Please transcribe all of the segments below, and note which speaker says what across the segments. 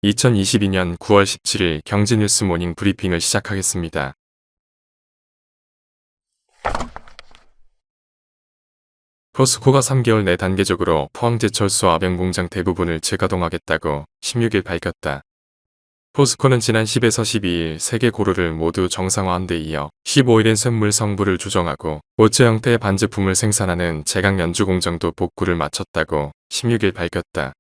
Speaker 1: 2022년 9월 17일 경제뉴스 모닝 브리핑을 시작하겠습니다. 포스코가 3개월 내 단계적으로 포항제철소 압연공장 대부분을 재가동하겠다고 16일 밝혔다. 포스코는 지난 10에서 12일 세계 고루를 모두 정상화한 데 이어 15일엔 쇳물 성분을 조정하고 오체 형태의 반제품을 생산하는 제강 연주 공정도 복구를 마쳤다고 16일 밝혔다.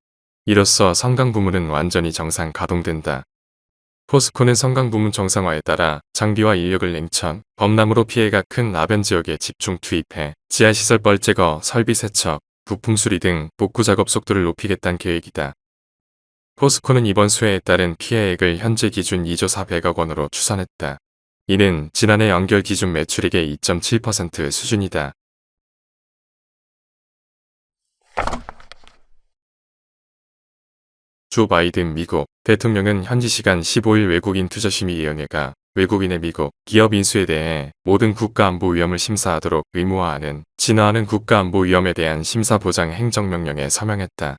Speaker 1: 이로써 성강 부문은 완전히 정상 가동된다. 포스코는 성강 부문 정상화에 따라 장비와 인력을 냉천, 범람으로 피해가 큰 아변 지역에 집중 투입해 지하시설 뻘 제거, 설비 세척, 부품 수리 등 복구 작업 속도를 높이겠다는 계획이다. 포스코는 이번 수해에 따른 피해액을 현재 기준 2조 400억 원으로 추산했다. 이는 지난해 연결 기준 매출액의 2.7% 수준이다. 조 바이든 미국 대통령은 현지 시간 15일 외국인 투자심의위원회가 외국인의 미국 기업 인수에 대해 모든 국가안보 위험을 심사하도록 의무화하는 진화하는 국가안보 위험에 대한 심사보장 행정명령에 서명했다.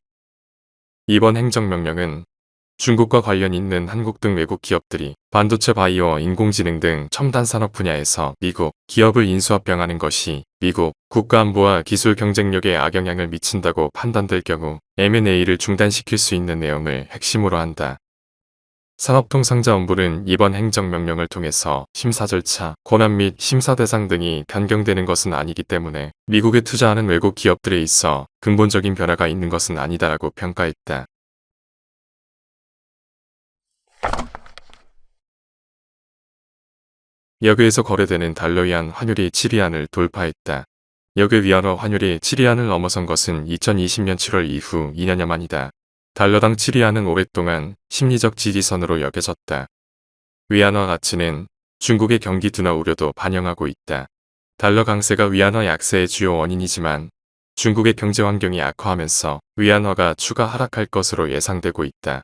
Speaker 1: 이번 행정명령은 중국과 관련 있는 한국 등 외국 기업들이 반도체 바이오, 인공지능 등 첨단 산업 분야에서 미국 기업을 인수합병하는 것이 미국 국가안보와 기술 경쟁력에 악영향을 미친다고 판단될 경우 M&A를 중단시킬 수 있는 내용을 핵심으로 한다. 산업통상자원부는 이번 행정명령을 통해서 심사 절차, 권한 및 심사 대상 등이 변경되는 것은 아니기 때문에 미국에 투자하는 외국 기업들에 있어 근본적인 변화가 있는 것은 아니다라고 평가했다. 여기에서 거래되는 달러 위안 환율이 7위안을 돌파했다. 여기 위안화 환율이 7위안을 넘어선 것은 2020년 7월 이후 2년여 만이다. 달러당 7위안은 오랫동안 심리적 지지선으로 여겨졌다. 위안화 가치는 중국의 경기 둔화 우려도 반영하고 있다. 달러 강세가 위안화 약세의 주요 원인이지만 중국의 경제 환경이 악화하면서 위안화가 추가 하락할 것으로 예상되고 있다.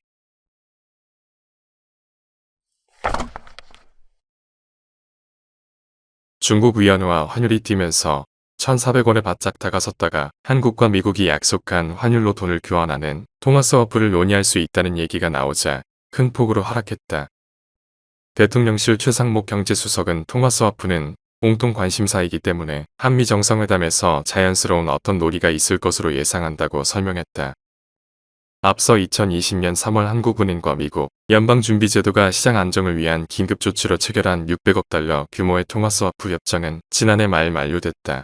Speaker 1: 중국 위안화 환율이 뛰면서 1,400원에 바짝 다가섰다가 한국과 미국이 약속한 환율로 돈을 교환하는 통화스와프를 논의할 수 있다는 얘기가 나오자 큰 폭으로 하락했다. 대통령실 최상목 경제수석은 통화스와프는 공통 관심사이기 때문에 한미 정상회담에서 자연스러운 어떤 논의가 있을 것으로 예상한다고 설명했다. 앞서 2020년 3월 한국은행과 미국 연방준비제도가 시장 안정을 위한 긴급조치로 체결한 600억 달러 규모의 통화스와프 협정은 지난해 말 만료됐다.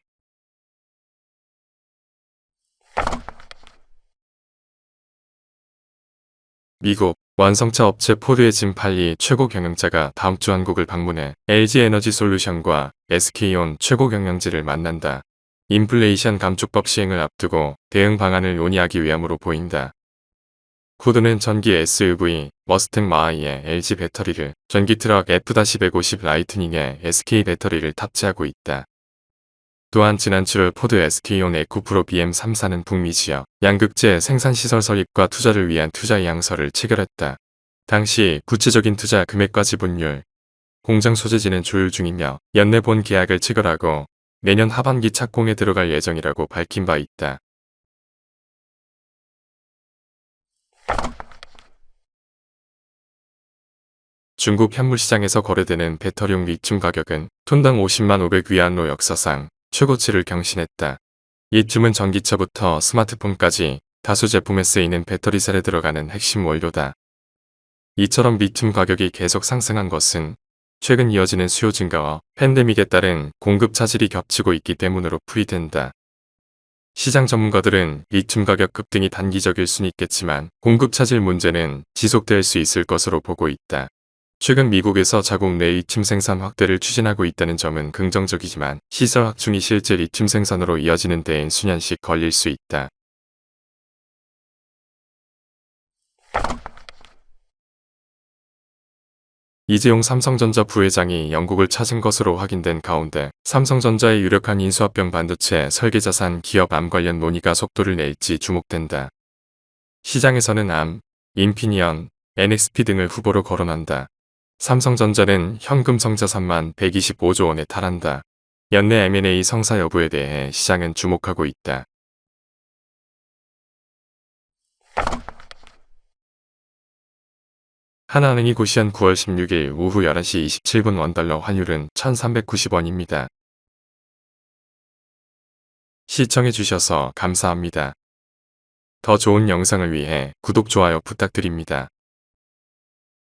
Speaker 1: 미국 완성차 업체 포드의 짐 팔리 최고 경영자가 다음 주 한국을 방문해 LG에너지솔루션과 SK온 최고 경영진을 만난다. 인플레이션 감축법 시행을 앞두고 대응 방안을 논의하기 위함으로 보인다. 포드는 전기 SUV 머스탱 마하이에 LG 배터리를, 전기트럭 F-150 라이트닝에 SK 배터리를 탑재하고 있다. 또한 지난 7월 포드 SK온 에코프로 BM3사는 북미 지역 양극재 생산시설 설립과 투자를 위한 투자 이양서를 체결했다. 당시 구체적인 투자 금액과 지분율, 공장 소재지는 조율 중이며 연내 본 계약을 체결하고 내년 하반기 착공에 들어갈 예정이라고 밝힌 바 있다. 중국 현물시장에서 거래되는 배터리용 리튬 가격은 톤당 50만 500위안로 역사상 최고치를 경신했다. 리튬은 전기차부터 스마트폰까지 다수 제품에 쓰이는 배터리셀에 들어가는 핵심 원료다. 이처럼 리튬 가격이 계속 상승한 것은 최근 이어지는 수요 증가와 팬데믹에 따른 공급 차질이 겹치고 있기 때문으로 풀이된다. 시장 전문가들은 리튬 가격 급등이 단기적일 수는 있겠지만 공급 차질 문제는 지속될 수 있을 것으로 보고 있다. 최근 미국에서 자국 내 리튬 생산 확대를 추진하고 있다는 점은 긍정적이지만 시설 확충이 실제 리튬 생산으로 이어지는 데엔 수년씩 걸릴 수 있다. 이재용 삼성전자 부회장이 영국을 찾은 것으로 확인된 가운데 삼성전자의 유력한 인수합병 반도체 설계자산 기업 암 관련 논의가 속도를 낼지 주목된다. 시장에서는 암, 인피니언, NXP 등을 후보로 거론한다. 삼성전자는 현금 성자산만 125조 원에 달한다. 연내 M&A 성사 여부에 대해 시장은 주목하고 있다. 하나은행이 고시한 9월 16일 오후 11시 27분 원달러 환율은 1390원입니다. 시청해주셔서 감사합니다. 더 좋은 영상을 위해 구독, 좋아요 부탁드립니다.